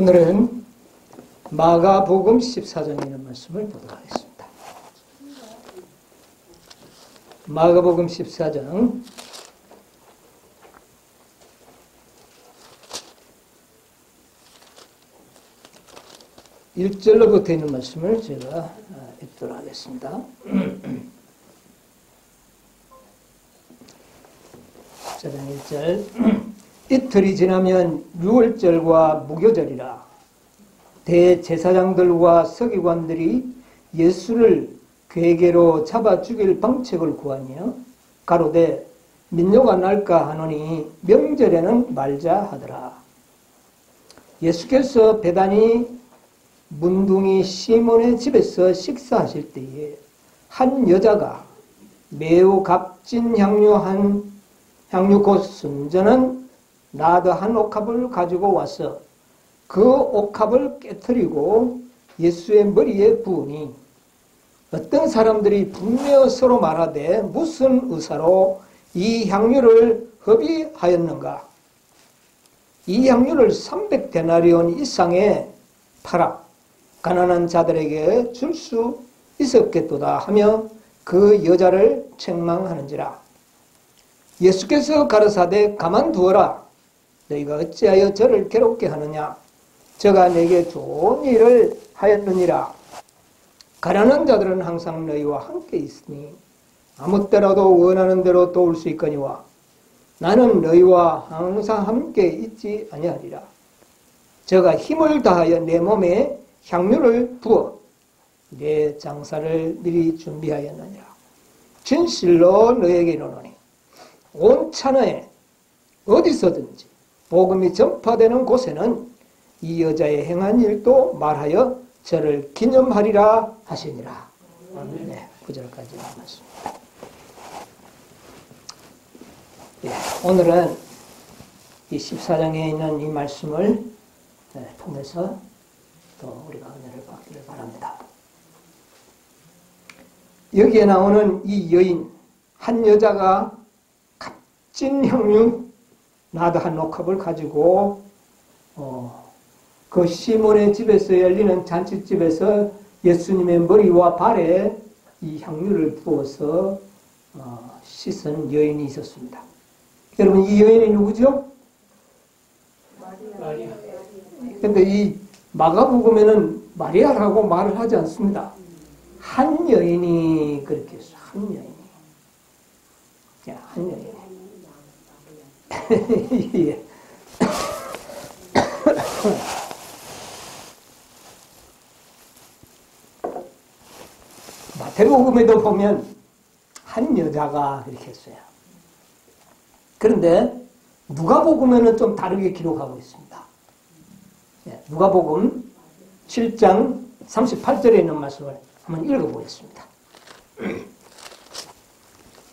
오늘은 마가복음 14장에 있는 말씀을 보도록 하겠습니다. 마가복음 14장 1절로부터 있는 말씀을 제가 읽도록 하겠습니다. 14장 1절 이틀이 지나면 유월절과 무교절이라 대제사장들과 서기관들이 예수를 괴계로 잡아 죽일 방책을 구하며 가로되 민요가 날까 하노니 명절에는 말자 하더라. 예수께서 베다니 문둥이 시몬의 집에서 식사하실 때에 한 여자가 매우 값진 향유 곧 순전한 나드 한 옥합을 가지고 와서 그 옥합을 깨뜨리고 예수의 머리에 부으니 어떤 사람들이 분명 서로 말하되 무슨 의사로 이 향유를 허비하였는가? 이 향유를 300데나리온 이상에 팔아 가난한 자들에게 줄 수 있었겠도다 하며 그 여자를 책망하는지라. 예수께서 가르사대 가만두어라. 너희가 어찌하여 저를 괴롭게 하느냐? 저가 내게 좋은 일을 하였느니라. 가난한 자들은 항상 너희와 함께 있으니 아무 때라도 원하는 대로 도울 수 있거니와 나는 너희와 항상 함께 있지 아니하리라. 저가 힘을 다하여 내 몸에 향유를 부어 내 장사를 미리 준비하였느니라. 진실로 너희에게 이르노니 온 천하에 어디서든지 복음이 전파되는 곳에는 이 여자의 행한 일도 말하여 저를 기념하리라 하시니라. 네, 9절까지 나왔습니다. 네, 오늘은 이 14장에 있는 이 말씀을 통해서 또 우리가 은혜를 받기를 바랍니다. 여기에 나오는 이 여인, 한 여자가 값진 향유 나드 한 옥합을 가지고 그 시몬의 집에서 열리는 잔치집에서 예수님의 머리와 발에 이 향유를 부어서 씻은 여인이 있었습니다. 여러분, 이 여인이 누구죠? 마리아. 그런데 이 마가복음에는 마리아라고 말을 하지 않습니다. 한 여인이 그렇게 했어요. 한 여인이. 한 여인이. 예. 마태복음에도 보면 한 여자가 이렇게 했어요. 그런데 누가복음에는 좀 다르게 기록하고 있습니다. 누가복음 7장 38절에 있는 말씀을 한번 읽어보겠습니다.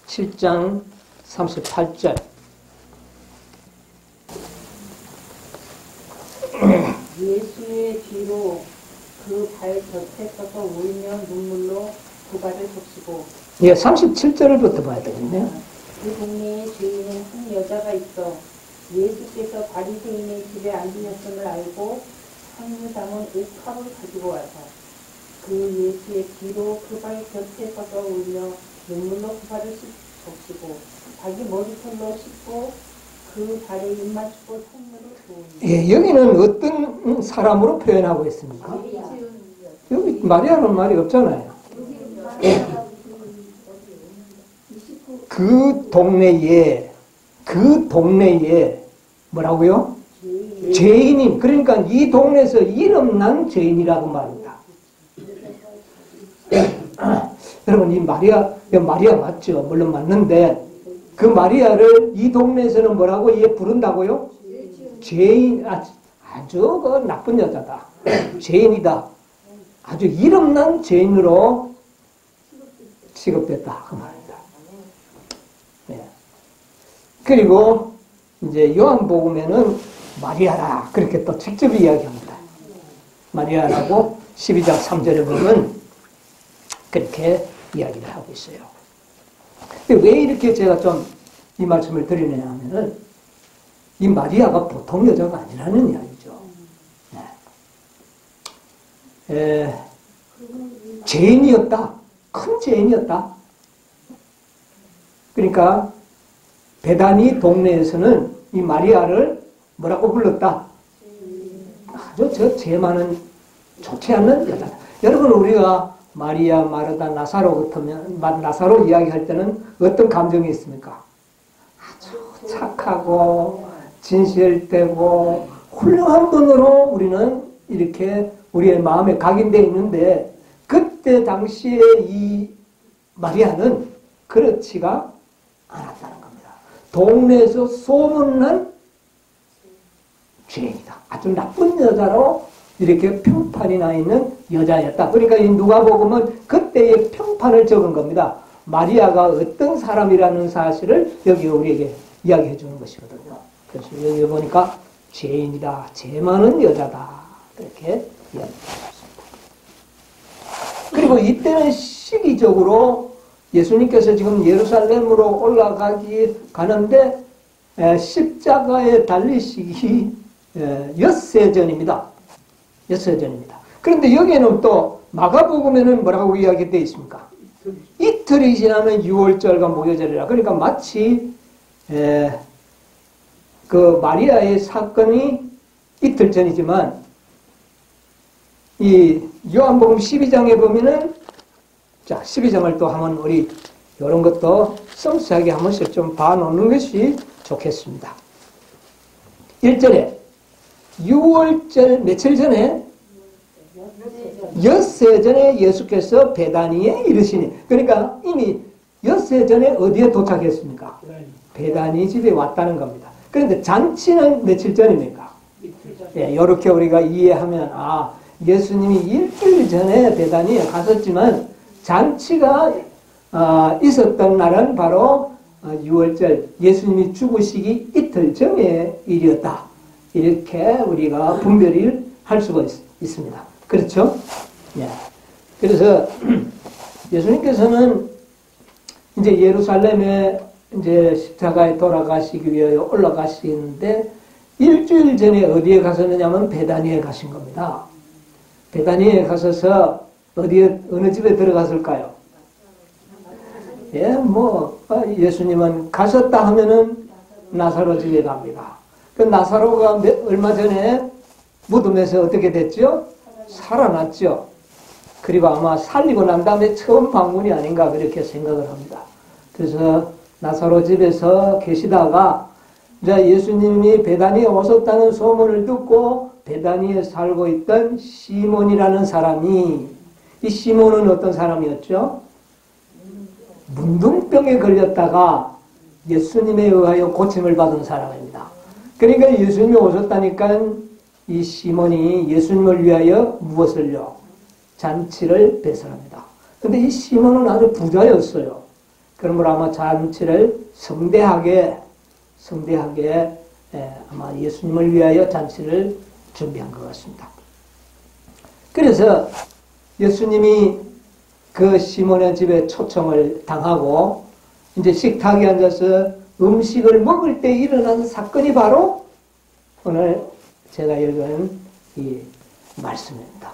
7장 38절 예수의 뒤로 그 발 곁에 서서 울며 눈물로 그 발을 적시고. 예, 37절부터 봐야 되겠네요. 그 동네에 죄인인 한 여자가 있어 예수께서 바리새인의 집에 앉으셨음을 알고 향유 담은 옥합을 가지고 와서 그 예수의 뒤로 그 발 곁에 서서 울며 눈물로 그 발을 적시고 자기 머리털로 씻고 그 발에 입 맞추고 손으로 부으니. 예, 여기는 어떤 사람으로 표현하고 있습니까? 여기 마리아는 말이 없잖아요. 그 동네에 뭐라고요? 죄인인. 그러니까 이 동네에서 이름난 죄인이라고 말합니다. 여러분, 이 마리아 맞죠? 물론 맞는데 그 마리아를 이 동네에서는 뭐라고 부른다고요? 죄인. 아주 그 나쁜 여자다. 죄인이다. 아주 이름난 죄인으로 취급됐다. 그 말입니다. 네. 그리고 이제 요한복음에는 마리아라 그렇게 또 직접 이야기합니다. 마리아라고 12장 3절에 보면 그렇게 이야기를 하고 있어요. 근데 왜 이렇게 제가 좀 이 말씀을 드리느냐 하면은 이 마리아가 보통 여자가 아니라는 이야기죠. 네. 죄인이었다. 큰 죄인이었다. 그러니까 베다니 동네에서는 이 마리아를 뭐라고 불렀다? 아주 저 죄 많은 좋지 않는 여자다. 여러분 우리가 마리아, 마르다, 나사로 같으면 나사로 이야기할 때는 어떤 감정이 있습니까? 아주 착하고 진실되고 훌륭한 분으로 우리는 이렇게 우리의 마음에 각인되어 있는데 그때 당시에 이 마리아는 그렇지가 않았다는 겁니다. 동네에서 소문난 죄인이다. 아주 나쁜 여자로 이렇게 평판이 나 있는 여자였다. 그러니까 이 누가복음은 그때의 평판을 적은 겁니다. 마리아가 어떤 사람이라는 사실을 여기 우리에게 이야기해 주는 것이거든요. 그래서 여기 보니까 죄인이다. 죄 많은 여자다. 그렇게 이야기합니다. 그리고 이때는 시기적으로 예수님께서 지금 예루살렘으로 가는데 십자가에 달리시기 엿새 전입니다. 엿새 전입니다. 그런데 여기에는 또 마가복음에는 뭐라고 이야기되어 있습니까? 이틀이 지나면 유월절과 무교절이라. 그러니까 마치 그 마리아의 사건이 이틀 전이지만 이 요한복음 12장에 보면은 자 12장을 또 한번 우리 이런 것도 섬세하게 한 번씩 좀 봐놓는 것이 좋겠습니다. 1절에 6월절 며칠 전에 엿새 전에 예수께서 베다니에 이르시니 그러니까 이미 엿새 전에 어디에 도착했습니까? 베다니 집에 왔다는 겁니다. 그런데 잔치는 며칠 전입니까? 예, 이렇게 우리가 이해하면 예수님이 일주일 전에 베다니에 갔었지만 잔치가 있었던 날은 바로 6월절 예수님이 죽으시기 이틀 전의 일이었다. 이렇게 우리가 분별을 할 수가 있습니다. 그렇죠? 예. 그래서 예수님께서는 이제 예루살렘에 이제 십자가에 돌아가시기 위하여 올라가시는데 일주일 전에 어디에 가셨느냐면 베다니에 가신 겁니다. 베다니에 가셔서 어느 집에 들어갔을까요? 예, 예수님은 가셨다 하면은 나사로 집에 갑니다. 그 나사로가 얼마 전에 무덤에서 어떻게 됐죠? 살아났죠. 그리고 아마 살리고 난 다음에 처음 방문이 아닌가 그렇게 생각을 합니다. 그래서 나사로 집에서 계시다가 이제 예수님이 베다니에 오셨다는 소문을 듣고 베다니에 살고 있던 시몬이라는 사람이 이 시몬은 어떤 사람이었죠? 문둥병에 걸렸다가 예수님에 의하여 고침을 받은 사람입니다. 그러니까 예수님이 오셨다니까 이 시몬이 예수님을 위하여 무엇을요? 잔치를 배설합니다. 그런데 이 시몬은 아주 부자였어요. 그러므로 아마 잔치를 성대하게 아마 예수님을 위하여 잔치를 준비한 것 같습니다. 그래서 예수님이 그 시몬의 집에 초청을 당하고 이제 식탁에 앉아서 음식을 먹을 때 일어난 사건이 바로 오늘 제가 읽은 이 말씀입니다.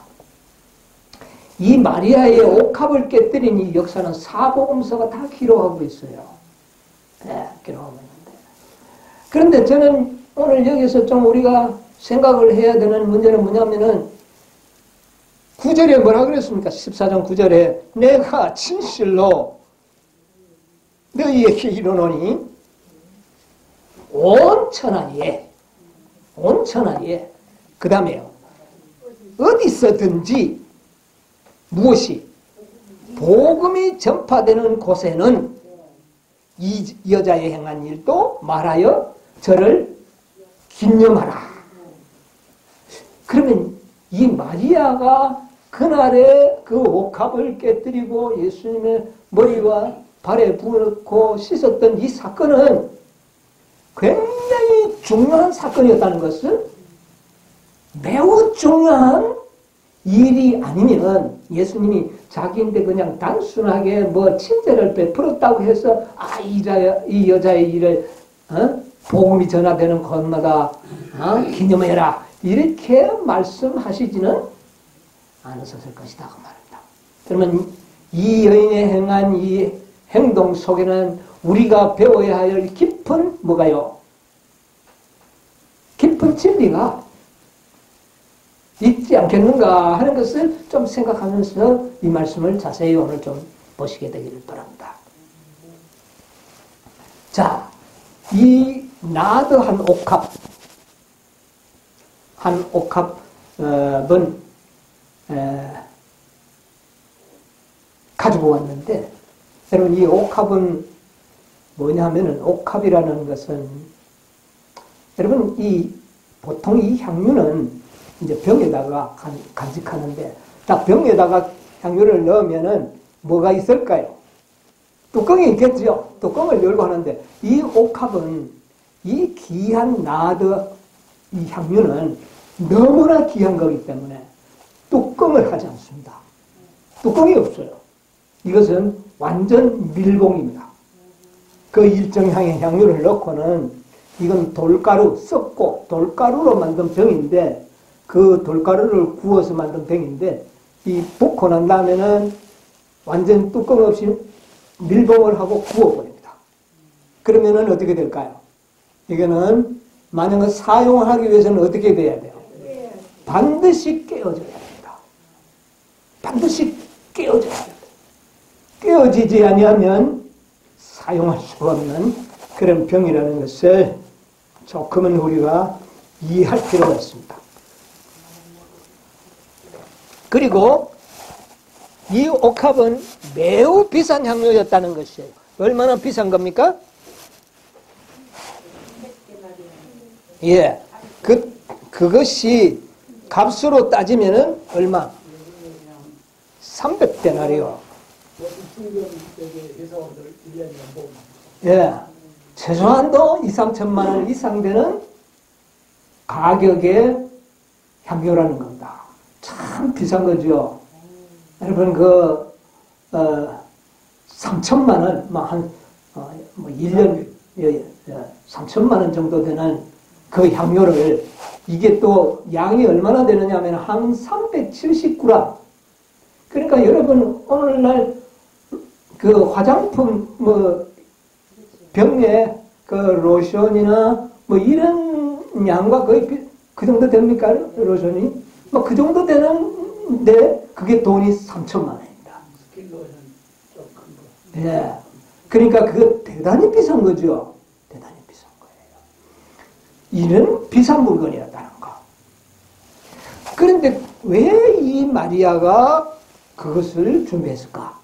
이 마리아의 옥합을 깨뜨린 이 역사는 사복음서가 다 기록하고 있어요. 네, 기록하고 있는데. 그런데 저는 오늘 여기서 좀 우리가 생각을 해야 되는 문제는 뭐냐면은 9절에 뭐라 그랬습니까? 14장 9절에 내가 진실로 너희에게 이르노니 온 천하에 그 다음에요. 어디서든지 무엇이 복음이 전파되는 곳에는 이 여자의 행한 일도 말하여 저를 기념하라. 그러면 이 마리아가 그날에 그 옥합을 깨뜨리고 예수님의 머리와 발에 부었고 씻었던 이 사건은 굉장히 중요한 사건이었다는 것을 매우 중요한 일이 아니면 예수님이 자기인데 그냥 단순하게 친절을 베풀었다고 해서 이 여자의 일을 복음이 전화되는 곳마다 기념해라 이렇게 말씀하시지는 안 웃었을 것이다 그 말입니다. 그러면 이 여인의 행한 이 행동 속에는 우리가 배워야 할 깊은 뭐가요? 깊은 진리가 있지 않겠는가 하는 것을 좀 생각하면서 이 말씀을 자세히 오늘 좀 보시게 되기를 바랍니다. 자, 이 나드 한 옥합은 가지고 왔는데, 여러분 이 옥합은 뭐냐면은, 옥합이라는 것은 여러분 보통 이 향유는 이제 병에다가 간직하는데, 딱 병에다가 향유를 넣으면은 뭐가 있을까요? 뚜껑이 있겠죠. 뚜껑을 열고 하는데, 이 옥합은 이 귀한 나드 이 향유는 너무나 귀한 거기 때문에 뚜껑을 하지 않습니다. 뚜껑이 없어요. 이것은 완전 밀봉입니다. 그 일정량의 향유를 넣고는, 이건 돌가루, 썩고 돌가루로 만든 병인데, 그 돌가루를 구워서 만든 병인데, 이 붓고 난 다음에는 완전 뚜껑 없이 밀봉을 하고 구워버립니다. 그러면은 어떻게 될까요? 이거는 만약에 사용하기 위해서는 어떻게 돼야 돼요? 반드시 깨어져야 됩니다. 반드시 깨어져야 됩니다. 깨어지지 아니하면 사용할 수 없는 그런 병이라는 것을 조금은 우리가 이해할 필요가 있습니다. 그리고 이 옥합은 매우 비싼 향료였다는 것이에요. 얼마나 비싼 겁니까? 예. 그것이 값으로 따지면은 얼마? 300데나리오. 예. 최소한도 2~3천만 원 이상 되는 가격의 향료라는 겁니다. 참 비싼 거죠. 여러분, 3천만 원, 한, 1년, 3천만 원 정도 되는 그 향료를, 이게 또 양이 얼마나 되느냐 하면 한 370g. 그러니까 여러분, 오늘날 그 화장품, 병에 그 로션이나 이런 양과 거의 그 정도 됩니까? 로션이? 그 정도 되는데, 그게 돈이 3천만 원입니다. 예. 그러니까 그거 대단히 비싼 거죠. 대단히 비싼 거예요. 이런 비싼 물건이었다는 거. 그런데 왜 이 마리아가 그것을 준비했을까?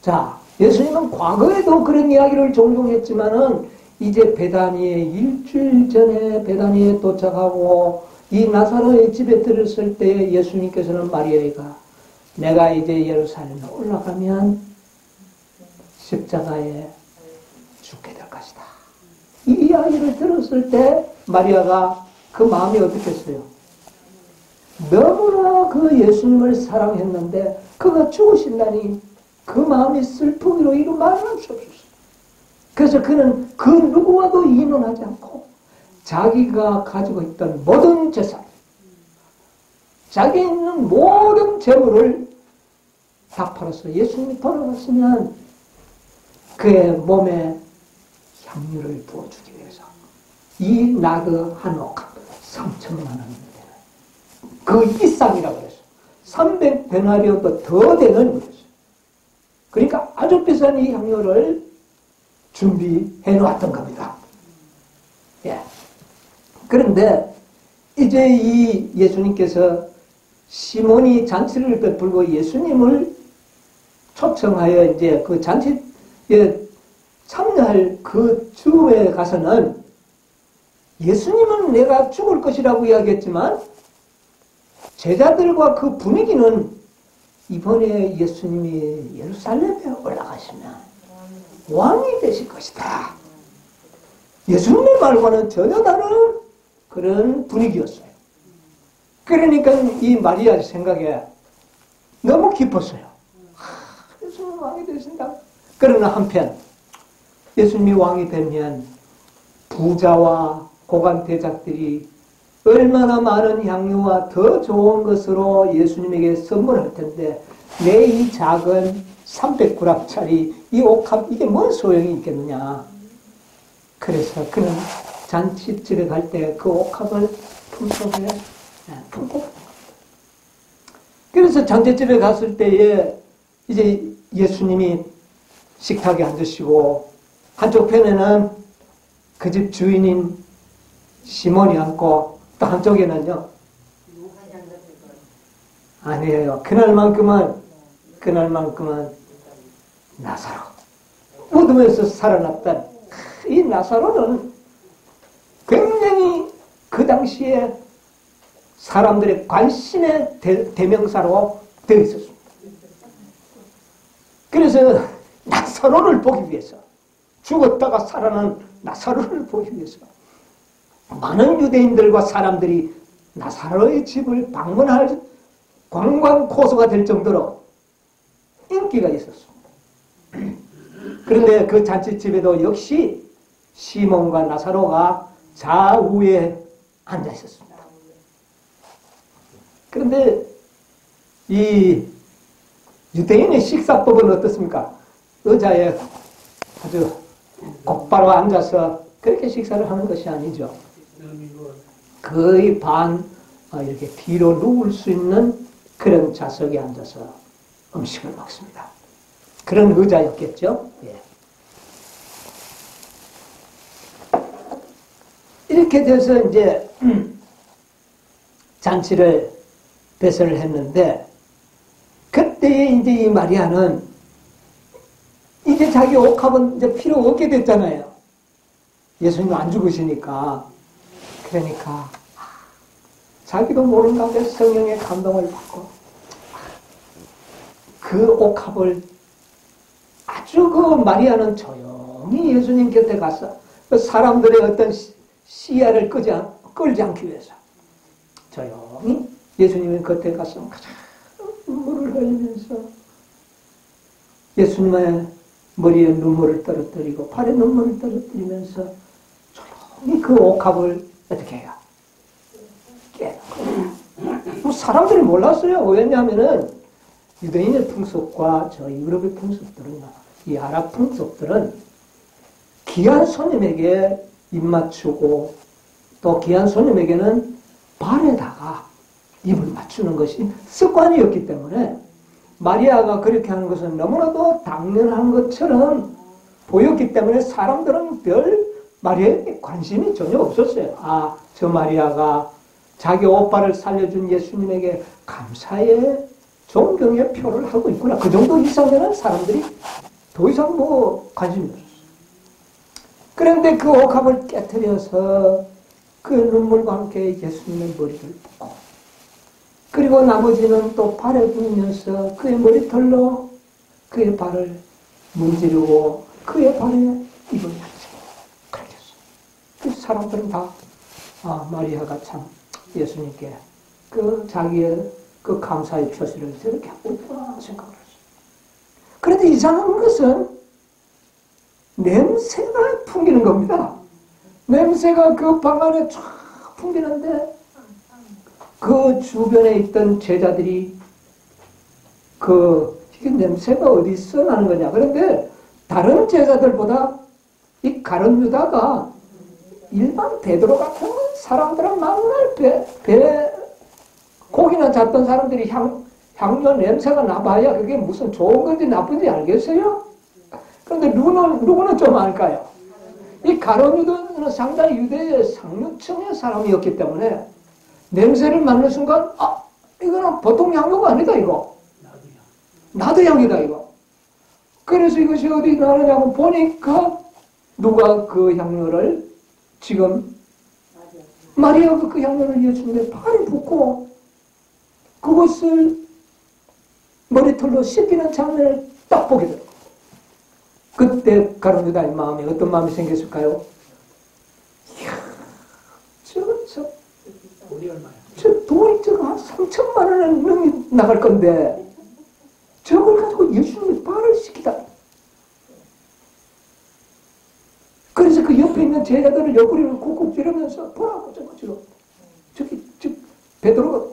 자, 예수님은 과거에도 그런 이야기를 종종 했지만은, 이제 베다니에 일주일 전에 베다니에 도착하고 이 나사로의 집에 들었을 때 예수님께서는 마리아가 내가 이제 예루살렘에 올라가면 십자가에 죽게 될 것이다. 이 이야기를 들었을 때 마리아가 그 마음이 어떻겠어요? 너무나 그 예수님을 사랑했는데 그가 죽으신다니 그 마음이 슬픔으로 이루 말할 수 없었어요. 그래서 그는 그 누구와도 이혼하지 않고 자기가 가지고 있던 모든 재산, 자기 있는 모든 재물을 다 팔아서 예수님이 돌아갔으면 그의 몸에 향유를 부어주기 위해서 이 나그 한 옥합 3천만 원이 되는 그 이상이라고 그랬어요. 300데나리온도 더 되는 거였어요. 그러니까 아주 비싼 이 향유를 준비해 놓았던 겁니다. 예. 그런데 이제 이 예수님께서 시몬이 잔치를 베풀고 예수님을 초청하여 이제 그 잔치에 참여할 그 즈음에 가서는 예수님은 내가 죽을 것이라고 이야기했지만 제자들과 그 분위기는 이번에 예수님이 예루살렘에 올라가시면 왕이 되실 것이다. 예수님 말과는 전혀 다른 그런 분위기였어요. 그러니까 이 마리아 생각에 너무 깊었어요. 예수님 왕이 되신다. 그러나 한편 예수님이 왕이 되면 부자와 고관 대작들이 얼마나 많은 향유와 더 좋은 것으로 예수님에게 선물할 텐데 내 이 작은 300g짜리 이 옥합 이게 뭔 소용이 있겠느냐. 그래서 그는 잔치집에 갈 때 그 옥합을 품속에 품고 그래서 잔치집에 갔을 때에 이제 예수님이 식탁에 앉으시고 한쪽 편에는 그 집 주인인 시몬이 앉고 또 한쪽에는요 아니에요. 그날만큼은 나사로 어둠에서 살아났던 이 나사로는 굉장히 그 당시에 사람들의 관심의 대명사로 되어 있었습니다. 그래서 나사로를 보기 위해서 죽었다가 살아난 나사로를 보기 위해서 많은 유대인들과 사람들이 나사로의 집을 방문할 관광 코스가 될 정도로 인기가 있었습니다. 그런데 그 잔치집에도 역시 시몬과 나사로가 좌우에 앉아 있었습니다. 그런데 이 유대인의 식사법은 어떻습니까? 의자에 아주 곧바로 앉아서 그렇게 식사를 하는 것이 아니죠. 거의 반 이렇게 뒤로 누울 수 있는 그런 좌석에 앉아서 음식을 먹습니다. 그런 의자였겠죠. 예. 이렇게 돼서 이제 잔치를 배설을 했는데 그때에 이제 이 마리아는 이제 자기 옥합은 이제 필요 없게 됐잖아요. 예수님 안 죽으시니까. 그러니까 자기도 모르는 가운데 성령의 감동을 받고 그 옥합을 아주 그 마리아는 조용히 예수님 곁에 가서 그 사람들의 어떤 시야를 끌지 않기 위해서 조용히 예수님의 곁에 가서 가장 눈물을 흘리면서 예수님의 머리에 눈물을 떨어뜨리고 발에 눈물을 떨어뜨리면서 조용히 그 옥합을 어떻게 해요? 깨는 사람들이 몰랐어요. 왜냐하면은 유대인의 풍속과 저 유럽의 풍속들은 이 아랍 풍속들은 귀한 손님에게 입 맞추고 또 귀한 손님에게는 발에다가 입을 맞추는 것이 습관이었기 때문에 마리아가 그렇게 하는 것은 너무나도 당연한 것처럼 보였기 때문에 사람들은 별 마리아에게 관심이 전혀 없었어요. 아, 저 마리아가 자기 오빠를 살려준 예수님에게 감사의 존경의 표를 하고 있구나. 그 정도 이상에는 사람들이 더 이상 관심이 없었어요. 그런데 그 옥합을 깨트려서 그 눈물과 함께 예수님의 머리를 붓고 그리고 나머지는 또 발에 부으면서 그의 머리털로 그의 발을 문지르고 그의 발에 입을 맞추고 그렇게 했어요. 그래서 사람들은 다 마리아가 참 예수님께 그 자기의 그 감사의 표시를 저렇게 하고 있구나 생각을 했어요. 그런데 이상한 것은 냄새가 풍기는 겁니다. 냄새가 그 방 안에 쫙 풍기는데 그 주변에 있던 제자들이 이게 냄새가 어디서 나는 거냐. 그런데 다른 제자들보다 이 가룟 유다가 일반 베드로 같은 사람들은 맨날 고기나 잡던 사람들이 향료 냄새가 나봐야 그게 무슨 좋은 건지 나쁜지 알겠어요? 그런데 누구는 좀 알까요? 이 가룟 유다는 상당히 유대의 상류층의 사람이었기 때문에 냄새를 맡는 순간 이거는 보통 향료가 아니다 이거. 나도 향이다 이거. 그래서 이것이 어디 나느냐고 보니까 누가 그 향료를 지금 마리아가 그 향료를 예수님의 발에 붓고 그것을 머리털로 씻기는 장면을 딱 보게 돼요. 그때 가룟 유다의 마음에 어떤 마음이 생겼을까요? 이야, 저 돈이 저거 한 3천만 원은 나갈 건데 저걸 가지고 예수님의 발을 씻기다. 그래서 그 옆에 있는 제자들을 옆구리를 쿡쿡 찌르면서 보라고 저거 베드로가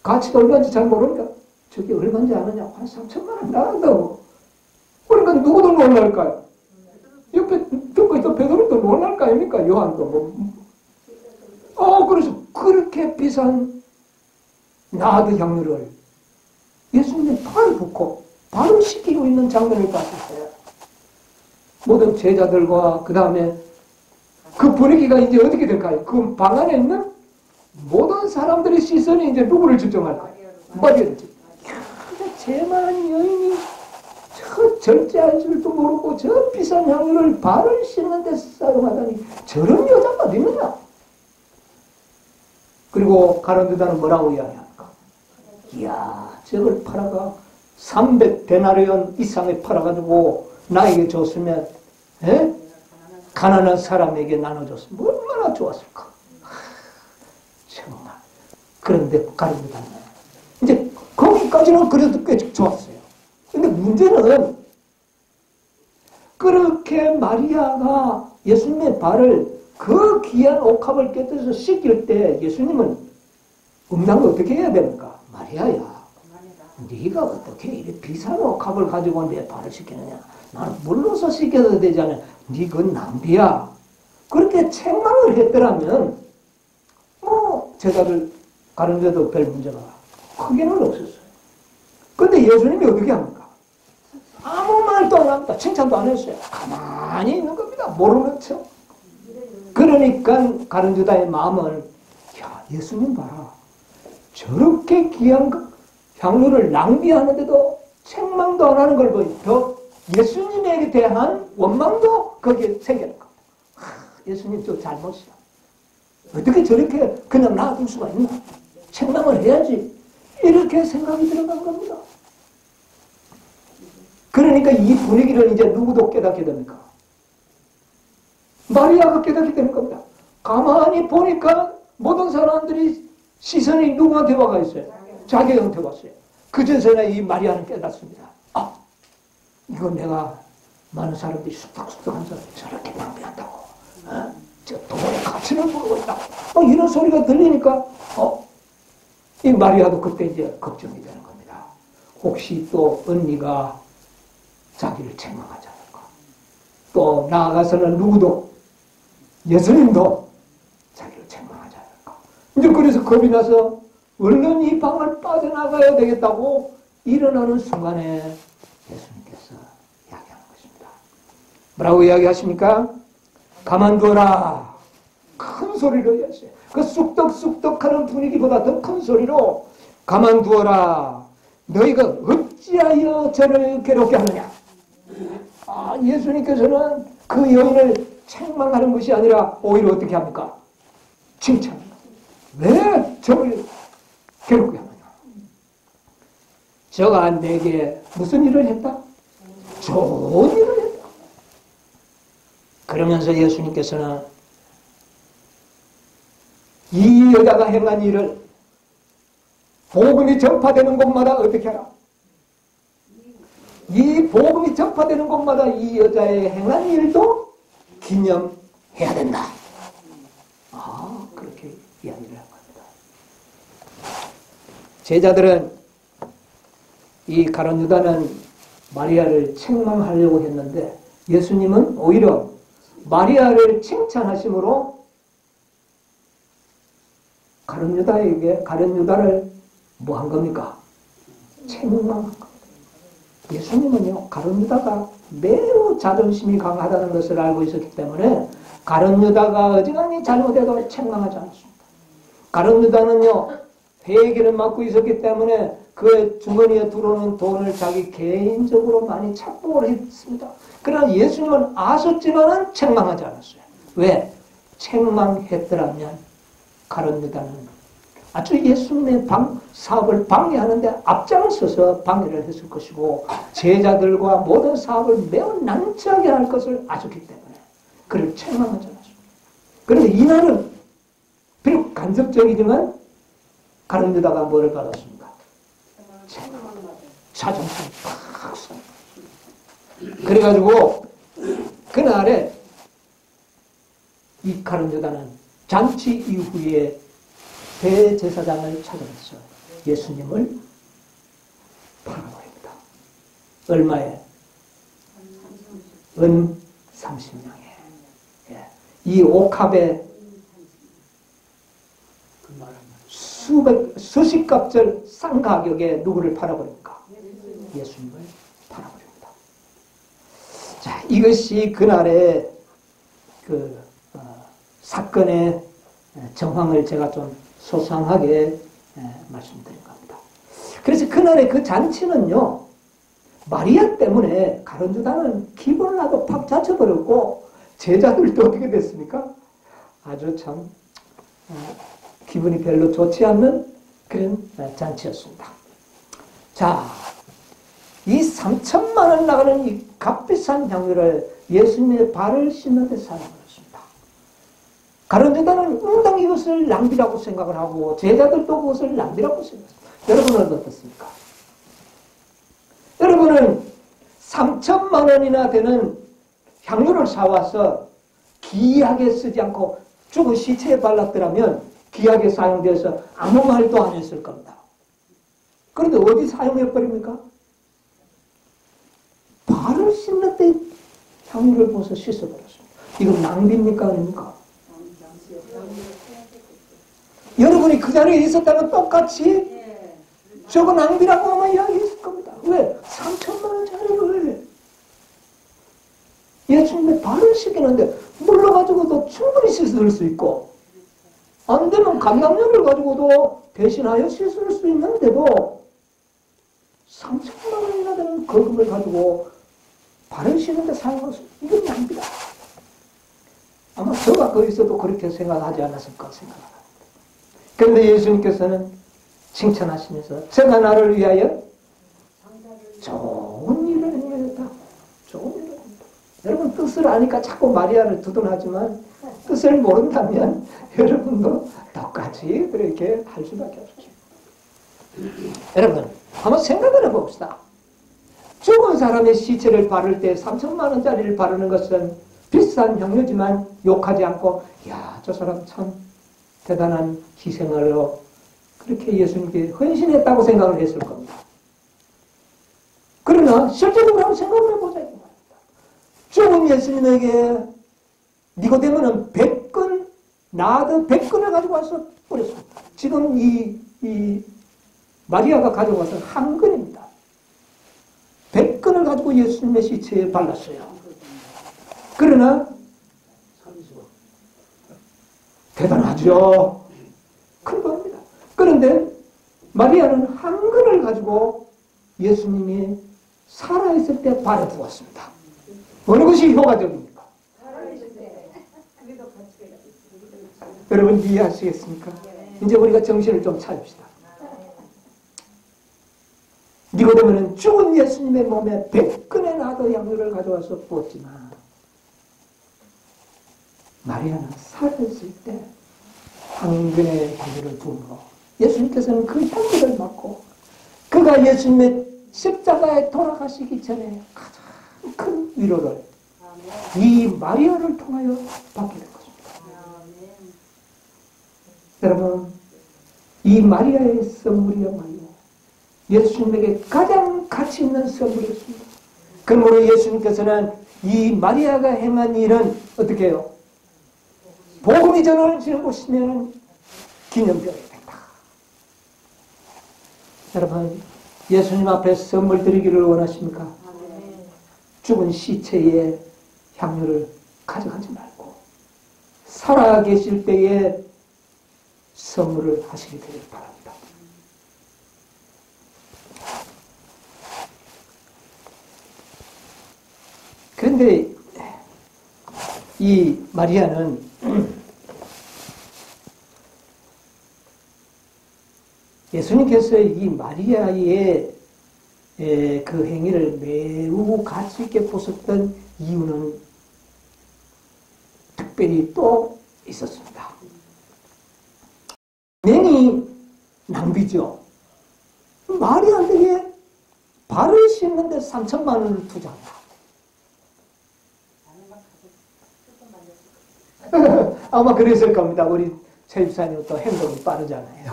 가치가 얼마인지 잘 모르니까 저게 얼마인지 아느냐? 한 3천만 원 나간다고. 그러니까 누구도 놀랄까요? 옆에 듣고 있던 베드로도 놀랄 거 아닙니까? 요한도 그래서 그렇게 비싼 나드 향유를 예수님의 팔을 붓고 바로 시키고 있는 장면을 봤었어요. 모든 제자들과 그 다음에 그 분위기가 이제 어떻게 될까요? 그 방 안에 있는 모든 사람들의 시선이 이제 누구를 집중할까요? 마리아를 집중. 제만한 여인이 저 절제할 줄도 모르고 저 비싼 향유를 발을 씻는 데 사용하다니 저런 여자가 어디 있느냐? 그리고 가룟 유다는 뭐라고 이야기합니까? 이야, 저걸 팔아가 300데나리온 이상에 팔아가지고 나에게 줬으면 가난한 사람에게 나눠줬으면 얼마나 좋았을까? 정말. 그런데 가룟 유다는 이제 거기까지는 그래도 꽤 좋았어요. 근데 문제는 그렇게 마리아가 예수님의 발을 그 귀한 옥합을 깨뜨려서 씻길 때 예수님은 응답을 어떻게 해야 됩니까? 마리아야, 네가 어떻게 이렇게 비싼 옥합을 가지고 내 발을 씻기느냐? 나는 물로서 씻겨도 되잖아. 네 그건 낭비야. 그렇게 책망을 했더라면 제자들 가는 데도 별 문제가 크게는 없었어요. 근데 예수님이 어떻게 합니까? 아무 말도 안 합니다. 칭찬도 안 했어요. 가만히 있는 겁니다. 모르는 척. 그러니까 가룟 유다의 마음은 예수님 봐라. 저렇게 귀한 향유를 낭비하는데도 책망도 안 하는 걸 보니까 예수님에 대한 원망도 거기에 생기는 겁니다. 예수님 저 잘못이야. 어떻게 저렇게 그냥 놔둘 수가 있나? 책망을 해야지. 이렇게 생각이 들어간 겁니다. 그러니까 이 분위기를 이제 누구도 깨닫게 됩니까? 마리아가 깨닫게 되는 겁니다. 가만히 보니까 모든 사람들이 시선이 누구한테 와가 있어요? 자기한테 왔어요. 그전에 이 마리아는 깨닫습니다. 이건 내가 많은 사람들이 쑥덕쑥덕한 사람 저렇게 낭비한다고. 저 돈의 가치를 모르고 있다고. 이런 소리가 들리니까 이 마리아도 그때 이제 걱정이 되는 겁니다. 혹시 또 언니가 자기를 책망하지 않을까? 또 나아가서는 누구도 예수님도 자기를 책망하지 않을까? 이제 그래서 겁이 나서 얼른 이 방을 빠져나가야 되겠다고 일어나는 순간에 예수님께서 이야기하는 것입니다. 뭐라고 이야기하십니까? 가만두어라. 큰 소리로 이야기했어요. 그 쑥덕쑥덕하는 분위기보다 더 큰 소리로 가만두어라. 너희가 어찌하여 저를 괴롭게 하느냐? 예수님께서는 그 여인을 책망하는 것이 아니라 오히려 어떻게 합니까? 칭찬합니다. 왜 저를 괴롭게 하느냐? 저가 내게 무슨 일을 했다? 좋은 일을 했다. 그러면서 예수님께서는 이 여자가 행한 일을 복음이 전파되는 곳마다 어떻게 하라? 이 복음이 전파되는 곳마다 이 여자의 행한 일도 기념해야 된다. 그렇게 이야기를 한 겁니다. 제자들은 이 가룟 유다는 마리아를 책망하려고 했는데 예수님은 오히려 마리아를 칭찬하심으로 가룟 유다를 뭐 한 겁니까? 책망한 겁니다. 예수님은요, 가룟 유다가 매우 자존심이 강하다는 것을 알고 있었기 때문에 가룟 유다가 어지간히 잘못해도 책망하지 않았습니다. 가룟 유다는요, 회계를 맡고 있었기 때문에 그 주머니에 들어오는 돈을 자기 개인적으로 많이 착복을 했습니다. 그러나 예수님은 아셨지만은 책망하지 않았어요. 왜? 책망했더라면 가룟 유다는 아주 예수님의 사업을 방해하는데 앞장서서 방해를 했을 것이고 제자들과 모든 사업을 매우 난처하게 할 것을 아셨기 때문에 그를 책망하지 않았습니다. 그런데 이날은 비록 간접적이지만 가룟 유다가 뭐를 받았습니까? 자존심이 팍 씁니다. 그래가지고 그날에 이 가룟 유다는 잔치 이후에 대제사장을 찾아가서 예수님을 팔아버립니다. 얼마에? 은 30냥에. 예. 이 옥합에 수십 값을 싼 가격에 누구를 팔아버립니까? 예수님을 팔아버립니다. 자, 이것이 그날의 사건의 정황을 제가 좀 소상하게 말씀드린 겁니다. 그래서 그날의 그 잔치는요, 마리아 때문에 가룟 유다는 기분을 나도 팍 자쳐버렸고, 제자들도 어떻게 됐습니까? 아주 참 기분이 별로 좋지 않는 그런 잔치였습니다. 자, 이 3천만 원 나가는 이 값비싼 향유를 예수님의 발을 씻는 데 사용했습니다. 가룟 유다는 응당 이것을 낭비라고 생각을 하고 제자들도 그것을 낭비라고 생각했습니다. 여러분은 어떻습니까? 여러분은 3천만 원이나 되는 향유를 사와서 귀하게 쓰지 않고 죽은 시체에 발랐더라면 귀하게 사용돼서 아무 말도 안 했을 겁니다. 그런데 어디 사용해버립니까? 발을 씻는 데 향유를 부어서 씻어버렸습니다. 이건 낭비입니까? 아닙니까? 여러분이 그 자리에 있었다면 똑같이 저거 낭비라고 아마 이야기했을 겁니다. 왜? 3천만 원짜리를 예수님의 발을 씻기는데 물로 가지고도 충분히 씻을 수 있고 안 되면 감량료를 가지고도 대신하여 씻을 수 있는데도 3천만 원이나 되는 거금을 가지고 발을 씻는데 사용할 수 이건 낭비다. 아마 저가 거기서도 그렇게 생각하지 않았을까 생각합니다. 그런데 예수님께서는 칭찬하시면서 제가 나를 위하여 좋은 일을 행하였다. 좋은 일을 행했다. 여러분 뜻을 아니까 자꾸 마리아를 두둔하지만 뜻을 모른다면 여러분도 똑같이 그렇게 할 수밖에 없죠. 여러분 한번 생각을 해봅시다. 죽은 사람의 시체를 바를 때 3천만 원짜리를 바르는 것은 비싼 향유지만 욕하지 않고 야, 저 사람 참 대단한 희생하러 그렇게 예수님께 헌신했다고 생각을 했을 겁니다. 그러나 실제적으로 한번 생각을 해보자. 죽은 예수님에게 니고데모는 100근, 나드 100근을 가지고 와서 뿌렸습니다. 지금 이 마리아가 가져와서 한 근입니다. 100근을 가지고 예수님의 시체에 발랐어요. 그러나 대단하죠. 큰 겁니다. 그런데 마리아는 한 근을 가지고 예수님이 살아있을 때 발에 부었습니다. 어느 것이 효과적입니까? 여러분 이해하시겠습니까? 이제 우리가 정신을 좀 차립시다. 니고데모는 죽은 예수님의 몸에 100근의 나도 향유를 가져와서 부었지만 마리아는 살아있을 때 한 근의 향유를 부음으로 예수님께서는 그 향기를 맡고 그가 예수님의 십자가에 돌아가시기 전에 가장 큰 위로를 이 마리아를 통하여 받게 된 것입니다. 여러분 이 마리아의 선물이야말로 예수님에게 가장 가치 있는 선물이었습니다. 그러므로 예수님께서는 이 마리아가 행한 일은 어떻게 해요? 복음이 전해지는 곳이면 기념비어야 된다. 여러분 예수님 앞에 선물 드리기를 원하십니까? 죽은 시체에 향유를 가져가지 말고 살아 계실 때에 선물을 하시게 되길 바랍니다. 그런데 이 마리아는 예수님께서 이 마리아의 그 행위를 매우 가치 있게 보셨던 이유는 특별히 또 있었습니다. 냉이 낭비죠. 말이 안 되게 발을 씻는데 3천만 원을 투자한다. 아마 그랬을 겁니다. 우리 최 집사님 또 행동이 빠르잖아요.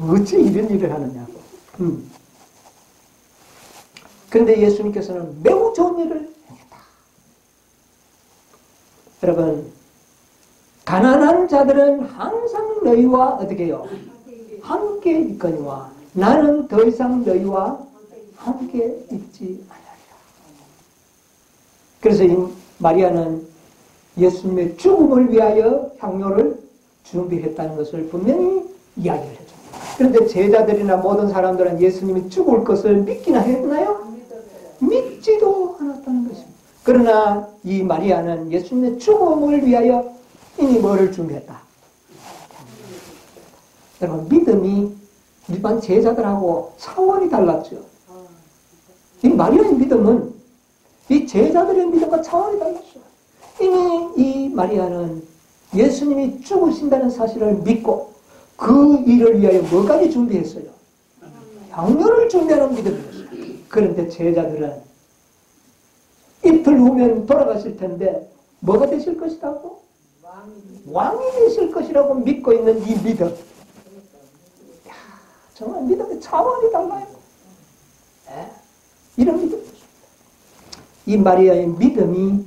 어찌 이런 일을 하느냐고. 그런데 예수님께서는 매우 좋은 일을 행했다. 여러분, 가난한 자들은 항상 너희와 어떻게 해요? 함께 있거니와 나는 더 이상 너희와 함께 있지 않으리라. 그래서 이 마리아는 예수님의 죽음을 위하여 향료를 준비했다는 것을 분명히 이야기를 해줍니다. 그런데 제자들이나 모든 사람들은 예수님이 죽을 것을 믿기나 했나요? 믿지도 않았다는 것입니다. 그러나 이 마리아는 예수님의 죽음을 위하여 이미 뭐를 준비했다? 여러분, 믿음이 일반 제자들하고 차원이 달랐죠. 이 마리아의 믿음은 이 제자들의 믿음과 차원이 달랐어요. 이미 이 마리아는 예수님이 죽으신다는 사실을 믿고 그 일을 위하여 뭐까지 준비했어요? 향료를 준비하는 믿음이었어요. 그런데 제자들은 이틀 후면 돌아가실 텐데 뭐가 되실 것이라고? 왕이 되실 것이라고 믿고 있는 이 믿음. 이야, 정말 믿음의 차원이 달라요. 네? 이런 믿음이었습니다. 이 마리아의 믿음이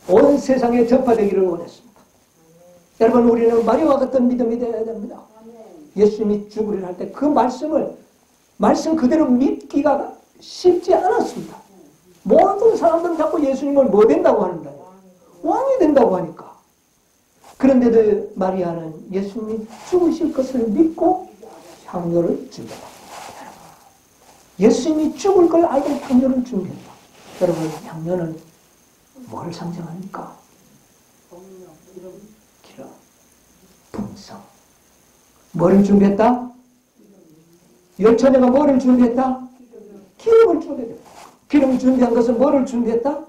온 세상에 전파되기를 원했습니다. 여러분, 우리는 마리아와 같은 믿음이 되어야 됩니다. 예수님이 죽으리라 할 때 그 말씀 그대로 믿기가 쉽지 않았습니다. 모든 사람들은 자꾸 예수님을 뭐 된다고 하는데 왕이 된다고 하니까. 그런데도 마리아는 예수님이 죽으실 것을 믿고 향료를 준비했다. 예수님이 죽을 걸 알고 향료를 준비했다. 여러분, 향료는 뭘 상징합니까? 기름, 풍성. 뭐를 준비했다? 열처녀가 뭐를 준비했다? 기름을 준비했다. 기름 준비한 것은 뭐를 준비했다?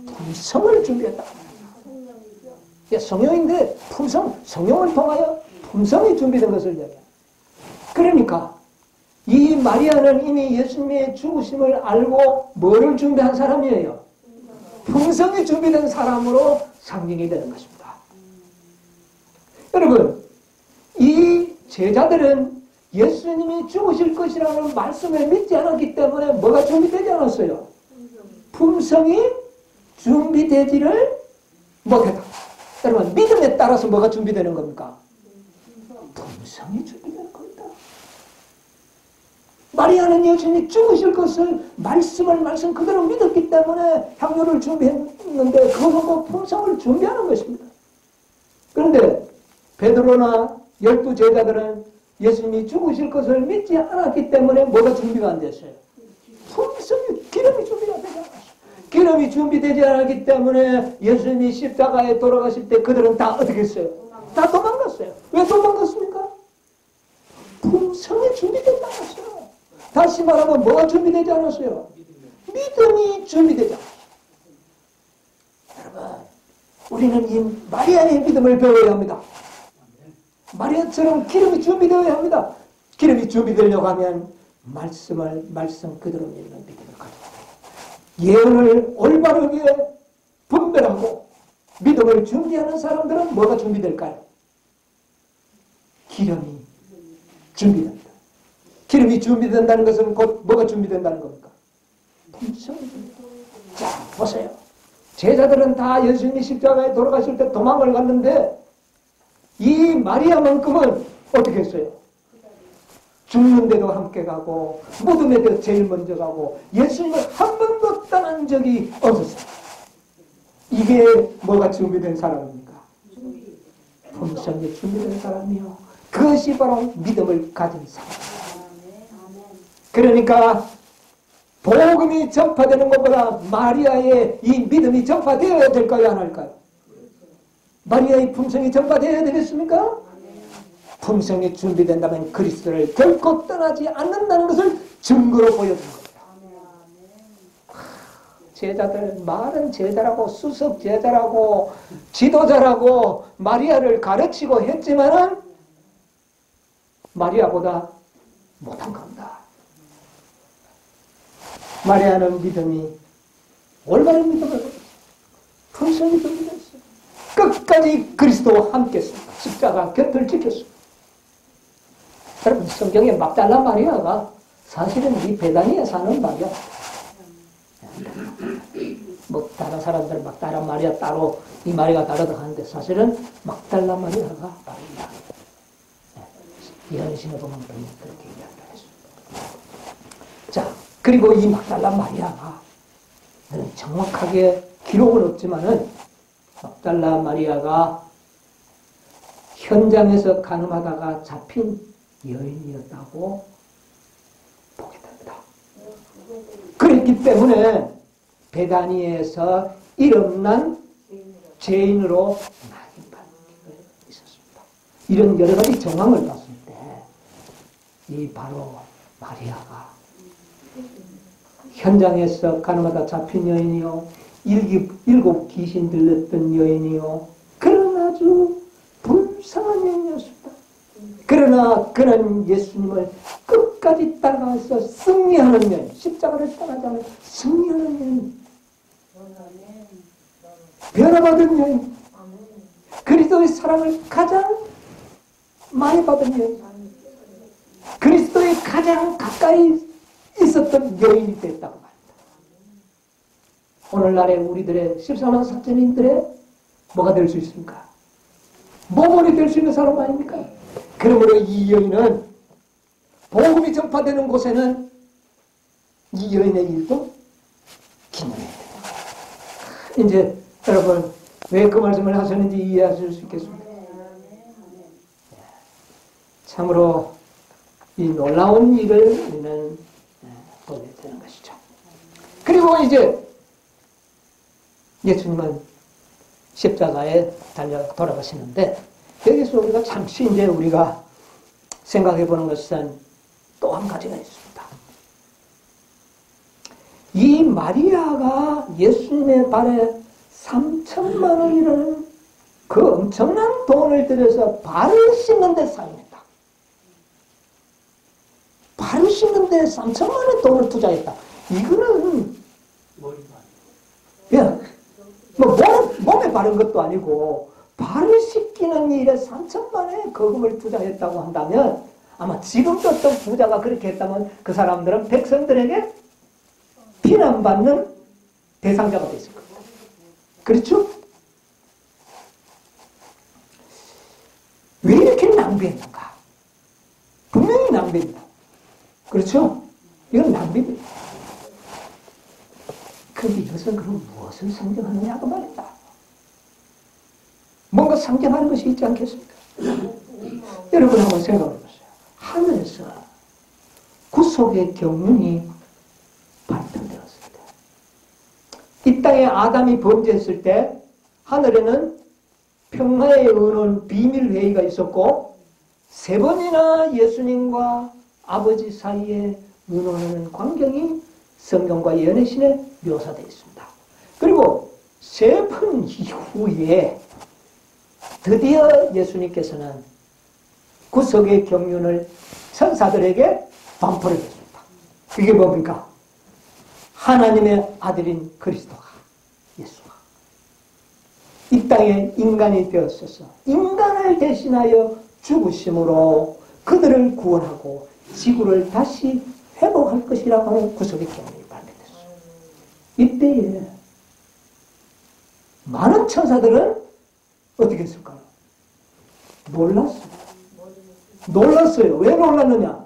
품성을 준비했다. 성령인데 성령을 통하여 품성이 준비된 것을 이야기합니다. 그러니까 이 마리아는 이미 예수님의 죽으심을 알고 뭐를 준비한 사람이에요? 품성이 준비된 사람으로 상징이 되는 것입니다. 여러분, 이 제자들은 예수님이 죽으실 것이라는 말씀을 믿지 않았기 때문에 뭐가 준비되지 않았어요? 품성이 준비되지를 못했다. 여러분, 믿음에 따라서 뭐가 준비되는 겁니까? 품성이 준비되는 겁니다. 마리아는 예수님이 죽으실 것을 말씀 그대로 믿었기 때문에 향료를 준비했는데 그것은 품성을 준비하는 것입니다. 그런데 베드로나 12 제자들은 예수님이 죽으실 것을 믿지 않았기 때문에 뭐가 준비가 안 됐어요? 품성이, 기름이 준비가 되지 않았어요. 기름이 준비되지 않았기 때문에 예수님이 십자가에 돌아가실 때 그들은 다 어떻게 했어요? 다 도망갔어요. 왜 도망갔습니까? 품성이 준비되지 않았어요. 다시 말하면 뭐가 준비되지 않았어요? 믿음이 준비되지 않았어요. 여러분, 우리는 이 마리아의 믿음을 배워야 합니다. 마리아처럼 기름이 준비되어야 합니다. 기름이 준비되려고 하면 말씀 그대로 믿는 믿음을 가져야 돼요. 예언을 올바르게 분별하고 믿음을 준비하는 사람들은 뭐가 준비될까요? 기름이 준비됩니다. 기름이 준비된다는 것은 곧 뭐가 준비된다는 겁니까? 품성이 준비됩니다. 자, 보세요. 제자들은 다 예수님이 십자가에 돌아가실 때 도망을 갔는데 이 마리아만큼은 어떻게 했어요? 죽는데도 함께 가고 무덤에도 제일 먼저 가고 예수님을 한 번도 떠난 적이 없었어요. 이게 뭐가 준비된 사람입니까? 품성이 준비된 사람이요. 그것이 바로 믿음을 가진 사람. 그러니까 복음이 전파되는 것보다 마리아의 이 믿음이 전파되어야 될까요? 안 할까요? 마리아의 품성이 전파되어야 되겠습니까? 품성이 준비된다면 그리스도를 결코 떠나지 않는다는 것을 증거로 보여준 겁니다. 제자들, 말은 제자라고 수석 제자라고 지도자라고 마리아를 가르치고 했지만은 마리아보다 못한 겁니다. 마리아는 믿음이 올바른 믿음을 품성이 일선이 준비됐어요. 끝까지 그리스도와 함께 했습니다. 십자가 곁을 지켰습니다. 여러분, 성경에 막달라 마리아가 사실은 이 베다니에 사는 말이야. 뭐 다른 사람들 막달라 마리아 따로 이 마리아가 다르다 하는데 사실은 막달라 마리아가 말이야. 예언신에 보면 그렇게 이야기를 했습니다. 자, 그리고 이 막달라 마리아가 정확하게 기록은 없지만은 막달라 마리아가 현장에서 간음하다가 잡힌 여인이었다고 보게 됩니다. 그렇기 때문에 베다니에서 이름난 죄인으로 낙인받는 게 있었습니다. 이런 여러 가지 정황을 봤을 때 이 바로 마리아가 현장에서 간음하다 잡힌 여인이요, 일곱 귀신 들렸던 여인이요, 그런 아주 불쌍한 여인이었습니다. 그러나 그는 예수님을 끝까지 따라가서 승리하는 여인, 십자가를 떠나지 않은 승리하는 여인, 변화받은 여인, 그리스도의 사랑을 가장 많이 받은 여인, 그리스도의 가장 가까이 있었던 여인이 됐다고 합니다. 오늘날의 우리들의 14만 사천인들의 뭐가 될 수 있습니까? 모범이 될 수 있는 사람 아닙니까? 그러므로 이 여인은 복음이 전파되는 곳에는 이 여인의 일도 기념해야 됩니다. 이제 여러분 왜 그 말씀을 하셨는지 이해하실 수 있겠습니다. 참으로 이 놀라운 일을 우리는 보게 되는 것이죠. 그리고 이제 예수님은 십자가에 달려 돌아가시는데 여기서 우리가 잠시 이제 우리가 생각해 보는 것은 또 한 가지가 있습니다. 이 마리아가 예수님의 발에 3천만 원이라는 그 엄청난 돈을 들여서 발을 씻는 데 사용했다. 발을 씻는 데 3천만 원 돈을 투자했다. 이거는 야, 뭐 몸에 바른 것도 아니고 발을 씻기는 일에 3천만 원의 거금을 투자했다고 한다면 아마 지금도 어떤 부자가 그렇게 했다면 그 사람들은 백성들에게 비난받는 대상자가 됐을 겁니다. 그렇죠? 왜 이렇게 낭비했는가? 분명히 낭비입니다. 그렇죠? 이건 낭비입니다. 그런데 이것은 그럼 무엇을 상징하느냐고 말이다. 뭔가 상징하는 것이 있지 않겠습니까? 여러분 한번 생각해 보세요. 하늘에서 구속의 경륜이 발표되었을 때, 이 땅에 아담이 범죄했을 때 하늘에는 평화의 의논 비밀회의가 있었고 3번이나 예수님과 아버지 사이에 의논하는 광경이 성경과 예언의 신에 묘사되어 있습니다. 그리고 3번 이후에 드디어 예수님께서는 구속의 경륜을 천사들에게 반포를 했습니다. 그게 뭡니까? 하나님의 아들인 그리스도가, 예수가 이 땅에 인간이 되었어서 인간을 대신하여 죽으심으로 그들을 구원하고 지구를 다시 회복할 것이라고 하는 구속의 경륜이 발표됐어요. 이때에 많은 천사들은 어떻게 했을까요? 놀랐어요. 놀랐어요. 왜 놀랐느냐?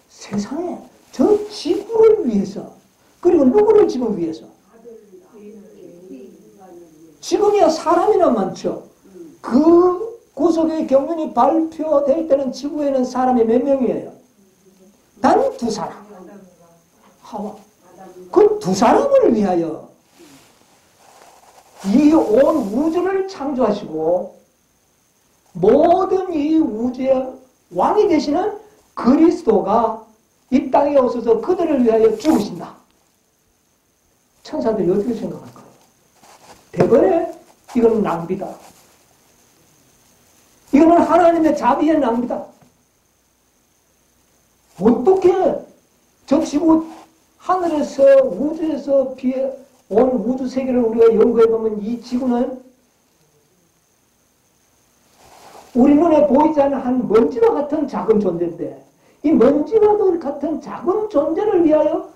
세상에 저 지구를 위해서, 그리고 누구를 지금 위해서? 지금이야 사람이나 많죠. 그 구속의 경륜이 발표될 때는 지구에는 사람이 몇 명이에요? 단 2사람. 하와. 그 2사람을 위하여 이 온 우주를 창조하시고 모든 이 우주의 왕이 되시는 그리스도가 이 땅에 오셔서 그들을 위하여 죽으신다. 천사들이 어떻게 생각할까요? 대번에 이건 낭비다. 이거는 하나님의 자비의 낭비다. 어떻게 저 지구 하늘에서 우주에서 온 우주 세계를 우리가 연구해보면 이 지구는 우리 눈에 보이지 않는 한 먼지와 같은 작은 존재인데 이 먼지와 같은 작은 존재를 위하여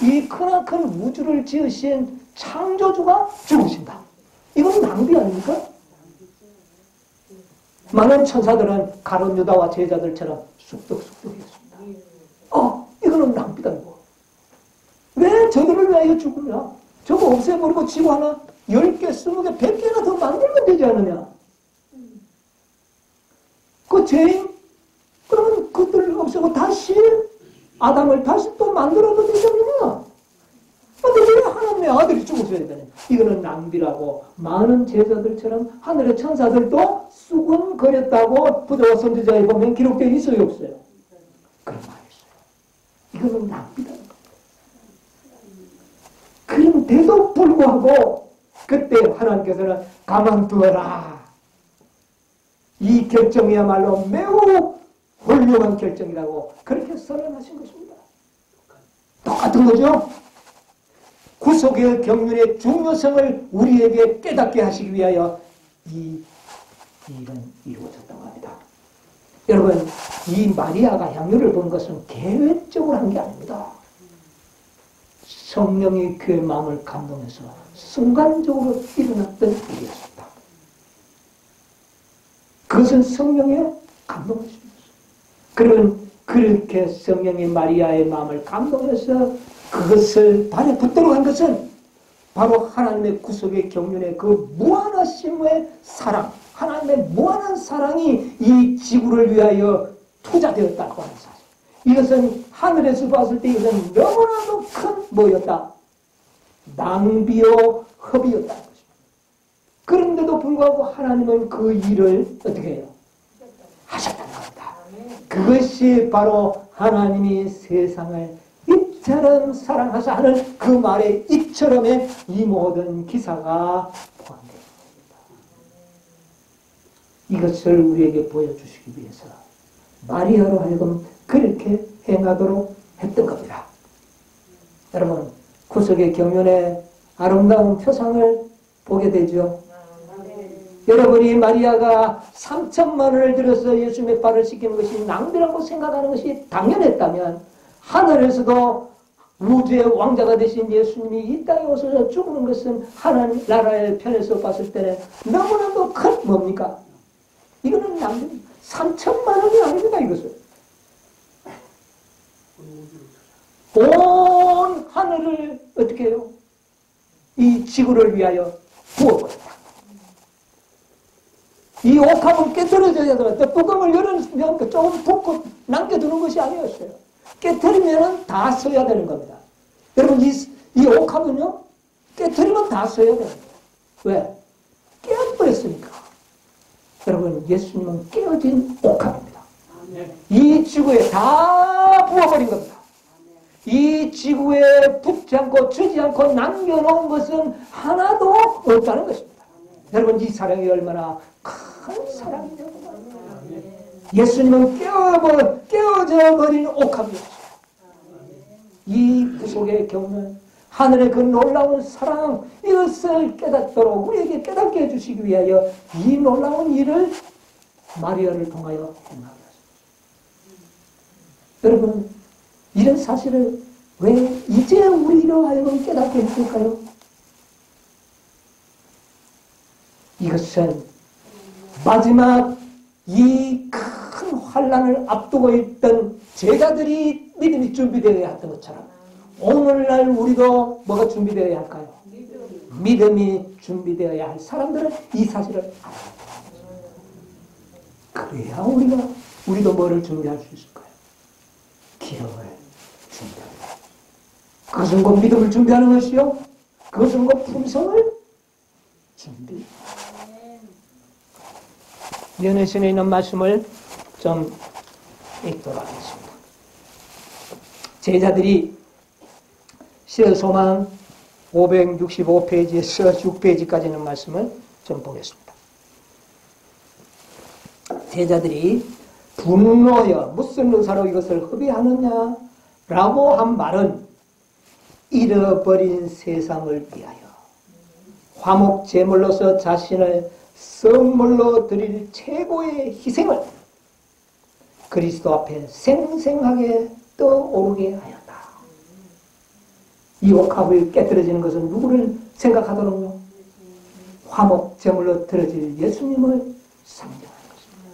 이 크나큰 우주를 지으신 창조주가 죽으신다. 이건 낭비 아닙니까? 많은 천사들은 가룟 유다와 제자들처럼 쑥덕쑥덕 했습니다. 이거는 낭비다 이거. 왜 저들을 위하여 죽으냐? 저거 없애버리고 지구 하나 10개, 20개, 100개나 더 만들면 되지 않느냐? 그 죄인? 그러면 그들을 없애고 다시 아담을 다시 또 만들어도 되지 않느냐? 근데 왜 하나님의 아들이 죽었어야 되냐? 이거는 낭비라고 많은 제자들처럼 하늘의 천사들도 수군거렸다고 부조와 선지자에 보면 기록되어 있어요, 없어요? 그런 말이 있어요. 이거는 낭비다. 그런데도 불구하고 그때 하나님께서는 가만두어라. 이 결정이야말로 매우 훌륭한 결정이라고 그렇게 선언하신 것입니다. 똑같은 거죠? 구속의 경륜의 중요성을 우리에게 깨닫게 하시기 위하여 이 일은 이루어졌다고 합니다. 여러분, 이 마리아가 향유를 본 것은 계획적으로 한 게 아닙니다. 성령이 그의 마음을 감동해서 순간적으로 일어났던 일이었습니다. 그것은 성령의 감동이십니다. 그러면 그렇게 성령이 마리아의 마음을 감동해서 그것을 발에 붙도록 한 것은 바로 하나님의 구속의 경륜의 그 무한하심의 사랑, 하나님의 무한한 사랑이 이 지구를 위하여 투자되었다고 하는 사실. 이것은 하늘에서 봤을 때 이것은 너무나도 큰 뭐였다? 낭비요 허비였다는 것입니다. 그런데도 불구하고 하나님은 그 일을 어떻게 해요? 하셨다는 겁니다. 그것이 바로 하나님이 세상을 이처럼 사랑하사 하는 그 말에 이처럼의 이 모든 기사가 포함되어 있습니다. 이것을 우리에게 보여주시기 위해서 마리아로 하여금 그렇게 행하도록 했던 겁니다. 여러분, 구속의 경륜의 아름다운 표상을 보게 되죠. 여러분이 마리아가 3천만 원을 들여서 예수님의 발을 씻기는 것이 낭비라고 생각하는 것이 당연했다면 하늘에서도 우주의 왕자가 되신 예수님이 이 땅에 오셔서 죽는 것은 하나님 나라의 편에서 봤을 때는 너무나도 큰 뭡니까? 이거는 낭비. 3천만 원이 아닙니다, 이것은. 온 하늘을 어떻게 해요? 이 지구를 위하여 부어버렸다. 이 옥합은 깨뜨려져야 되는데 뚜껑을 열어주면 조금 붓고 남겨두는 것이 아니었어요. 깨뜨리면 다 써야 되는 겁니다. 여러분 이 옥합은요 깨뜨리면 다 써야 됩니다. 왜? 깨어버렸으니까. 여러분 예수님은 깨어진 옥합입니다. 이 지구에 다 부어버린 겁니다. 이 지구에 붙지 않고 주지 않고 남겨놓은 것은 하나도 없다는 것입니다. 여러분 이 사랑이 얼마나 큰 사랑이냐고. 예수님은 깨어져 버린 옥합이었어요. 이 구속의 경륜, 하늘의 그 놀라운 사랑, 이것을 깨닫도록 우리에게 깨닫게 해주시기 위하여 이 놀라운 일을 마리아를 통하여 행하였습니다. 여러분 이런 사실을 왜 이제 우리로 하여금 깨닫게 해줄까요? 이것은 마지막 이 큰 환난을 앞두고 있던 제자들이 믿음이 준비되어야 했던 것처럼 오늘날 우리도 뭐가 준비되어야 할까요? 믿음이 준비되어야 할 사람들은 이 사실을 알아야 돼요. 그래야 우리도 뭐를 준비할 수 있을까요? 기름을 준비합니다. 그것은 곧 믿음을 준비하는 것이요. 그것은 곧 품성을 준비. 연회신에 있는 말씀을 좀 읽도록 하겠습니다. 제자들이 시대소망 565페이지에서 6페이지까지 있는 말씀을 좀 보겠습니다. 제자들이 분노하여 무슨 의사로 이것을 흡의하느냐라고 한 말은 잃어버린 세상을 위하여 화목 제물로서 자신을 선물로 드릴 최고의 희생을 그리스도 앞에 생생하게 떠오르게 하였다. 이 옥합을 깨뜨려지는 것은 누구를 생각하도록요? 화목 제물로 드려질 예수님을 상징하는 것입니다.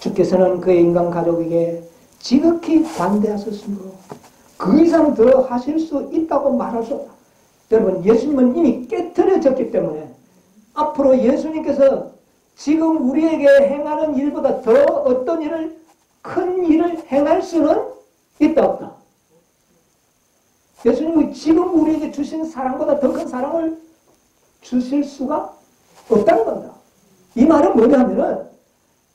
주께서는 그의 인간 가족에게 지극히 반대하셨으므로 그 이상 더 하실 수 있다고 말할 수 없다. 여러분, 예수님은 이미 깨트려졌기 때문에 앞으로 예수님께서 지금 우리에게 행하는 일보다 더 어떤 일을, 큰 일을 행할 수는 있다 없다. 예수님이 지금 우리에게 주신 사랑보다 더 큰 사랑을 주실 수가 없다는 겁니다. 이 말은 뭐냐면은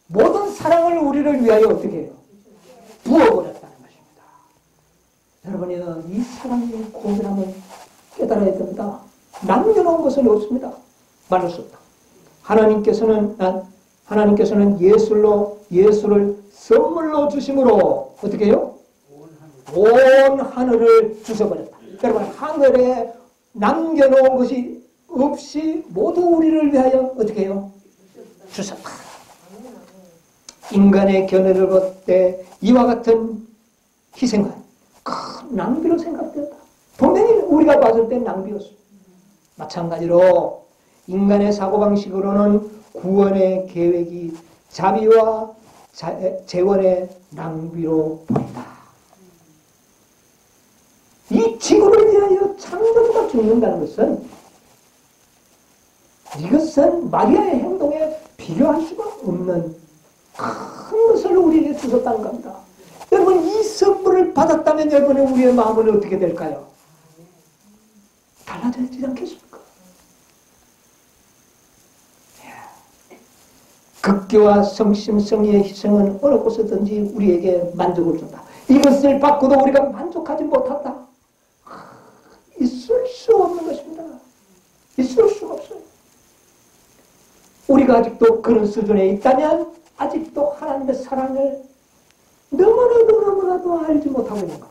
모든 사랑을 우리를 위하여 어떻게 해요? 부어버렸다는 것입니다. 여러분이 이 사랑의 고민함을 깨달아야 됩니다. 남겨놓은 것은 없습니다. 말할 수 없다. 하나님께서는 예수를 선물로 주심으로 어떻게 해요? 온 하늘을 주셔버렸다. 여러분, 하늘에 남겨놓은 것이 없이 모두 우리를 위하여 어떻게 해요? 주셨다. 인간의 견해를 볼 때 이와 같은 희생은 큰 낭비로 생각되었다. 분명히 우리가 봤을 때 낭비였습니다. 마찬가지로 인간의 사고방식으로는 구원의 계획이 자비와 재원의 낭비로 보인다. 이 지구를 위하여 창조주가 죽는다는 것은 이것은 마리아의 행동에 비교할 수가 없는 큰 것을 우리에게 주셨다는 겁니다. 여러분, 이 선물을 받았다면 여러분의 우리의 마음은 어떻게 될까요? 달라지지 않겠습니까? 극교와 성심성의의 희생은 어느 곳에든지 우리에게 만족을 준다. 이것을 받고도 우리가 만족하지 못한다. 있을 수 없는 것입니다. 있을 수가 없어요. 우리가 아직도 그런 수준에 있다면 아직도 하나님의 사랑을 너무나도 알지 못하고 있는 겁니다.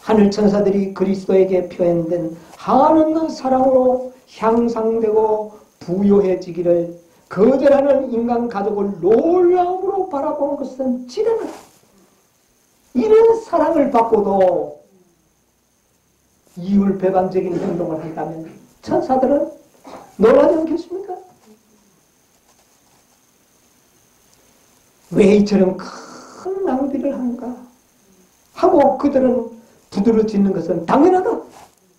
하늘 천사들이 그리스도에게 표현된 한없는 사랑으로 향상되고 부요해지기를 거절하는 인간 가족을 놀라움으로 바라보는 것은 지대하다. 이런 사랑을 받고도 이율배반적인 행동을 한다면 천사들은 놀라지 않겠습니까? 왜 이처럼 큰 낭비를 하는가 하고 그들은 두드러지는 것은 당연하다.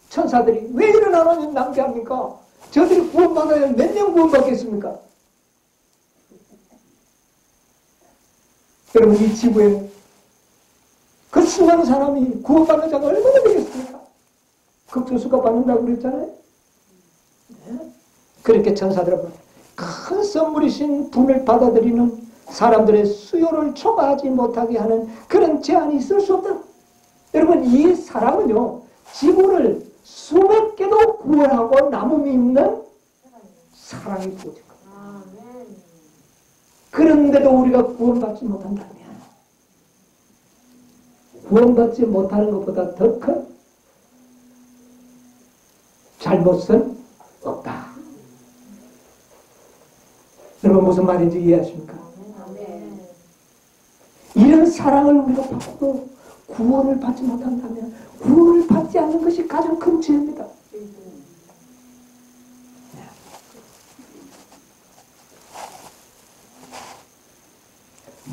천사들이 왜 이런 하나님 낭비합니까? 저들이 구원받아야 몇 년 구원받겠습니까? 여러분, 이 지구에 그 수많은 사람이 구원받는 자가 얼마나 되겠습니까? 극소수가 받는다고 그랬잖아요. 네? 그렇게 천사들은 큰 선물이신 분을 받아들이는 사람들의 수요를 초과하지 못하게 하는 그런 제한이 있을 수 없다. 여러분, 이 사람은요, 지구를 수백 개도 구원하고 남음이 있는 사랑이 부어진 겁니다. 그런데도 우리가 구원받지 못한다면 구원받지 못하는 것보다 더 큰 잘못은 없다. 여러분, 무슨 말인지 이해하십니까? 이런 사랑을 우리가 받고도 구원을 받지 못한다면 구원을 받지 않는 것이 가장 큰 죄입니다.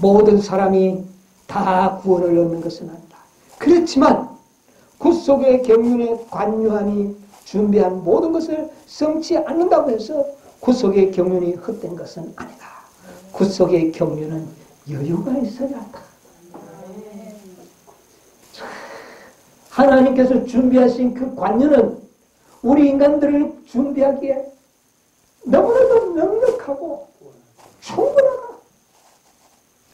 모든 사람이 다 구원을 얻는 것은 아니다. 그렇지만 구속의 경륜의 관유함이 준비한 모든 것을 성취 않는다고 해서 구속의 경륜이 헛된 것은 아니다. 구속의 경륜은 여유가 있어야 한다. 하나님께서 준비하신 그 관유는 우리 인간들을 준비하기에 너무나도 넉넉하고 충분하다.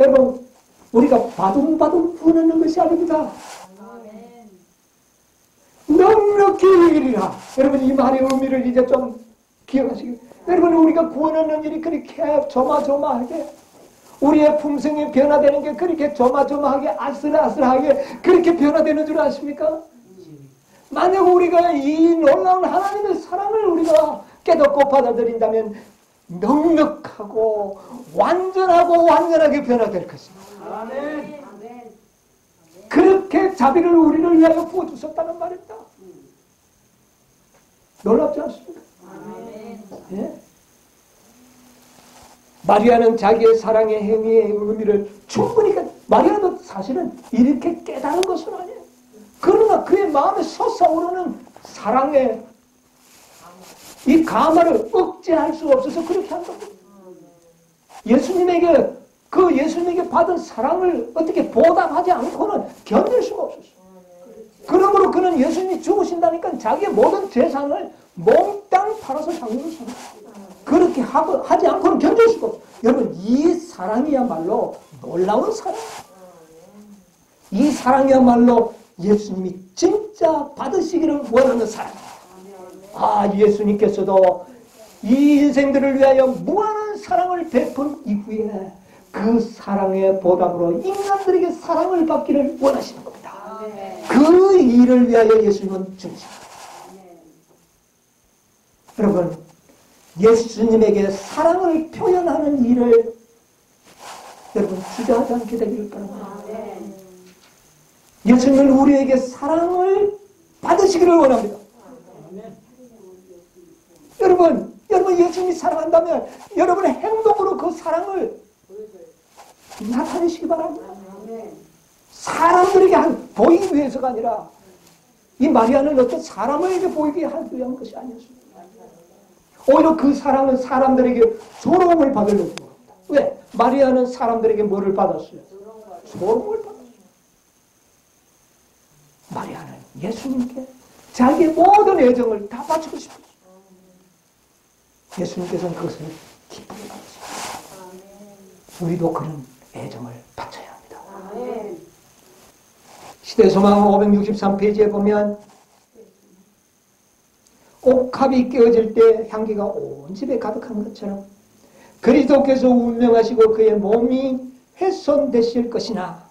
여러분, 우리가 바둥바둥 부어넣는 것이 아닙니다. 넉넉히 이르리라. 여러분, 이 말의 의미를 이제 좀 기억하시기. 여러분, 우리가 구원하는 일이 그렇게 조마조마하게 우리의 품성이 변화되는 게 그렇게 조마조마하게 아슬아슬하게 그렇게 변화되는 줄 아십니까? 만약 우리가 이 놀라운 하나님의 사랑을 우리가 깨닫고 받아들인다면 넉넉하고 완전하고 완전하게 변화될 것입니다. 아멘. 그렇게 자비를 우리를 위하여 부어주셨다는 말입니다. 놀랍지 않습니까? 아멘. 예? 마리아는 자기의 사랑의 행위의 의미를 충분히 마리아도 사실은 이렇게 깨달은 것은 아니에요. 그러나 그의 마음에 솟아오르는 사랑의 이 가마를 억제할 수 없어서 그렇게 한 겁니다. 예수님에게 받은 사랑을 어떻게 보답하지 않고는 견딜 수가 없었어요. 그러므로 그는 예수님이 죽으신다니까 자기의 모든 재산을 몽땅 팔아서 장로를 샀어요. 그렇게 하지 않고는 견딜 수가 없어요. 여러분, 이 사랑이야말로 놀라운 사랑. 이 사랑이야말로 예수님이 진짜 받으시기를 원하는 사랑. 예수님께서도 이 인생들을 위하여 무한한 사랑을 베푼 이후에 그 사랑의 보답으로 인간들에게 사랑을 받기를 원하시는 겁니다. 그 일을 위하여 예수님은 죽으십니다. 여러분, 예수님에게 사랑을 표현하는 일을 여러분 주저하지 않게 되기를 바랍니다. 예수님은 우리에게 사랑을 받으시기를 원합니다. 여러분 예수님이 사랑한다면 여러분의 행동으로 그 사랑을 나타내시기 바랍니다. 사람들에게 보이기 위해서가 아니라 이 마리아는 어떤 사람에게 보이게 하기 위한 것이 아니었습니다. 오히려 그 사랑은 사람들에게 조롱을 받으려고 합니다. 왜? 마리아는 사람들에게 뭐를 받았어요? 조롱을 받았어요. 마리아는 예수님께 자기의 모든 애정을 다 바치고 싶었어요. 예수님께서는 그것을 기쁘게 받으십니다. 우리도 그런 애정을 바쳐야 합니다. 시대소망 563페이지에 보면 옥합이 깨어질 때 향기가 온 집에 가득한 것처럼 그리스도께서 운명하시고 그의 몸이 훼손되실 것이나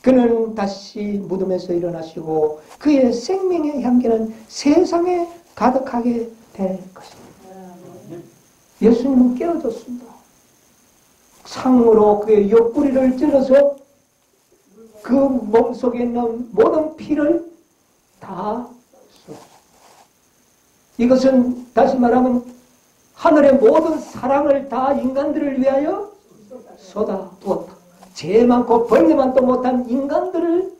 그는 다시 무덤에서 일어나시고 그의 생명의 향기는 세상에 가득하게 될 것입니다. 예수님은 깨어졌습니다. 상으로 그의 옆구리를 찔러서 그 몸속에 있는 모든 피를 다 쏟았습니다. 이것은 다시 말하면 하늘의 모든 사랑을 다 인간들을 위하여 쏟아두었다. 죄 많고 벌레 많도 못한 인간들을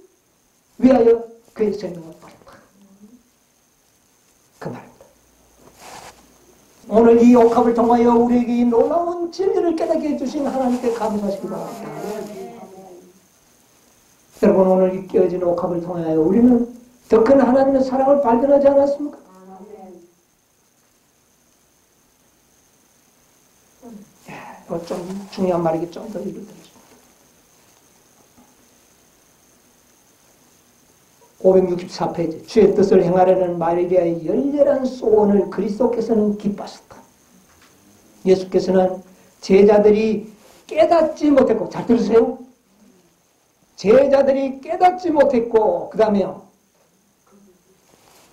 위하여 그의 생명을 버렸다. 그 말입니다. 오늘 이 옥합을 통하여 우리에게 이 놀라운 진리를 깨닫게 해주신 하나님께 감사하시기 바랍니다. 여러분, 오늘 이 깨어진 옥합을 통하여 우리는 더 큰 하나님의 사랑을 발견하지 않았습니까? 좀 중요한 말이기 좀 더 읽어드리겠습니다. 564페이지 주의 뜻을 행하려는 마리아의 열렬한 소원을 그리스도께서는 기뻐하셨다. 예수께서는 제자들이 깨닫지 못했고, 잘 들으세요. 제자들이 깨닫지 못했고 그 다음에요,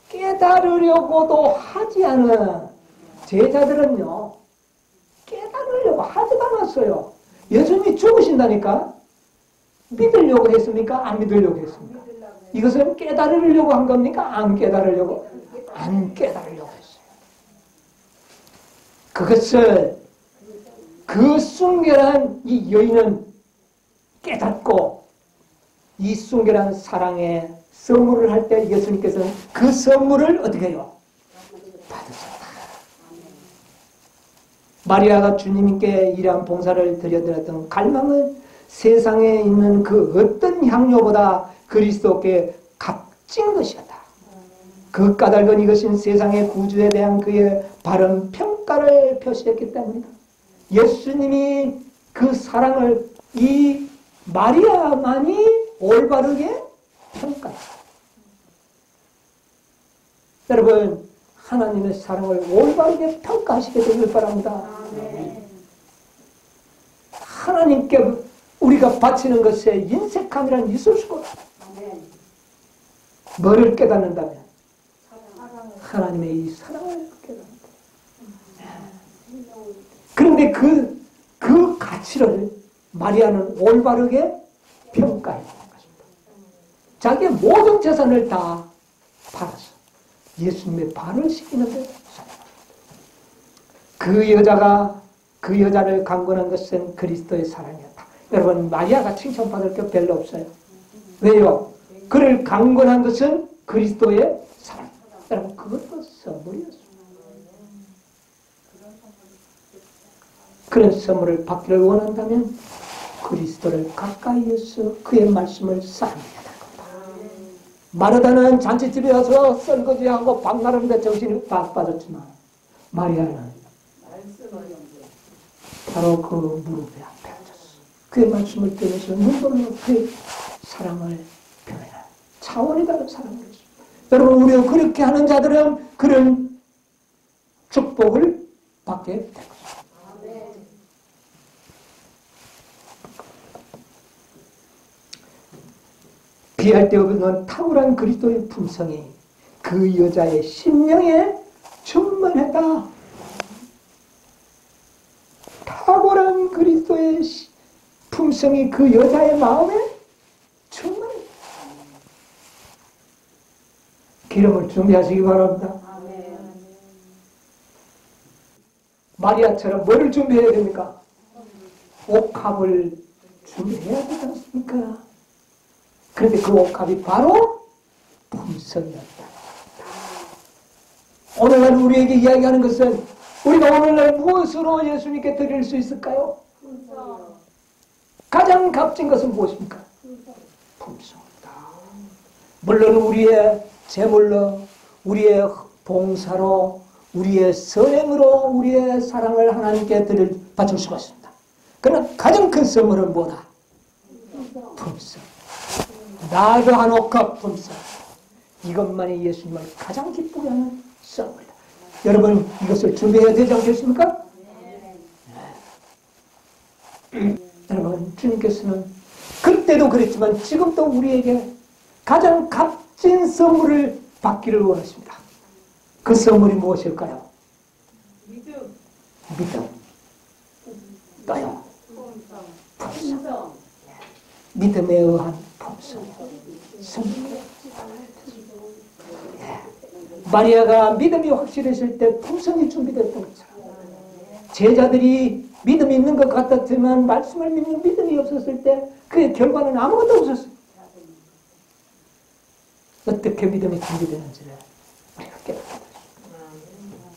깨달으려고도 하지 않은 제자들은요, 깨달으려고 하지도 않았어요. 예수님이 죽으신다니까 믿으려고 했습니까? 안 믿으려고 했습니까? 이것은 깨달으려고 한 겁니까? 안 깨달으려고? 안 깨달으려고 했어요. 그것을 그 순결한 이 여인은 깨닫고 이 순결한 사랑의 선물을 할 때 예수님께서는 그 선물을 어떻게 해요? 받으셨다. 마리아가 주님께 이러한 봉사를 드려드렸던 갈망은 세상에 있는 그 어떤 향료보다 그리스도께 값진 것이었다. 그 까닭은 이것은 세상의 구주에 대한 그의 바른 평가를 표시했기 때문이다. 예수님이 그 사랑을 이 마리아만이 올바르게 평가했다. 여러분, 하나님의 사랑을 올바르게 평가하시게 되길 바랍니다. 하나님께 우리가 바치는 것에 인색함이란 있을 수가 없어요. 뭐를 깨닫는다면 하나님의 이 사랑을 깨닫는다. 그런데 그 가치를 마리아는 올바르게 평가해야 하는 것입니다. 자기의 모든 재산을 다 팔아서 예수님의 발을 씻기는데 그 여자를 강권한 것은 그리스도의 사랑이었다. 여러분, 마리아가 칭찬받을 게 별로 없어요. 왜요? 그를 강권한 것은 그리스도의 사랑. 여러분, 그것도 선물이었습니다. 그런 선물을 받기를 원한다면 그리스도를 가까이에서 그의 말씀을 사랑해야 될 겁니다. 마르다는 잔치집에 와서 설거지하고 박나름대 정신이 빠졌지만 마리아는 바로 그 무릎에 앞에 앉았어. 그의 말씀을 들으면서 눈물로 그의 사랑을 표현해. 차원이 다른 사랑이었습니다. 여러분, 우리가 그렇게 하는 자들은 그런 축복을 받게 될 것입니다. 비할 데 없는 탁월한 그리스도의 품성이 그 여자의 심령에 충만했다. 탁월한 그리스도의 품성이 그 여자의 마음에 충만했다. 기름을 준비하시기 바랍니다. 마리아처럼 뭐를 준비해야 됩니까? 옥합을 준비해야 되지 않습니까? 그런데 그 옥합이 바로 품성이었다. 오늘날 우리에게 이야기하는 것은 우리가 오늘날 무엇으로 예수님께 드릴 수 있을까요? 가장 값진 것은 무엇입니까? 품성이다. 물론 우리의 재물로, 우리의 봉사로, 우리의 선행으로 우리의 사랑을 하나님께 바칠 수가 있습니다. 그러나 가장 큰 선물은 뭐다? 품성. 나도 한 옥합 품성. 이것만이 예수님을 가장 기쁘게 하는 선물이다. 여러분, 이것을 준비해야 되지 않겠습니까? 여러분, 주님께서는 그때도 그랬지만 지금도 우리에게 가장 값진 선물을 받기를 원하십니다. 그 선물이 무엇일까요? 믿음. 또요. 품성. 믿음에 의한 품성. 마리아가 믿음이 확실했을 때 품성이 준비됐던 것처럼 제자들이 믿음이 있는 것 같았지만 말씀을 믿는 믿음이 없었을 때 그의 결과는 아무것도 없었어요. 어떻게 믿음이 준비되는지를 우리가 깨닫게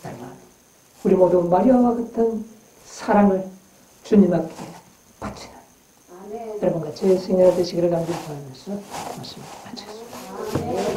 됐습니다. 우리 모두 마리아와 같은 사랑을 주님 앞에 바치는 여러분과 제 생애가 되시기를 간절히 바라면서 말씀을 마치겠습니다.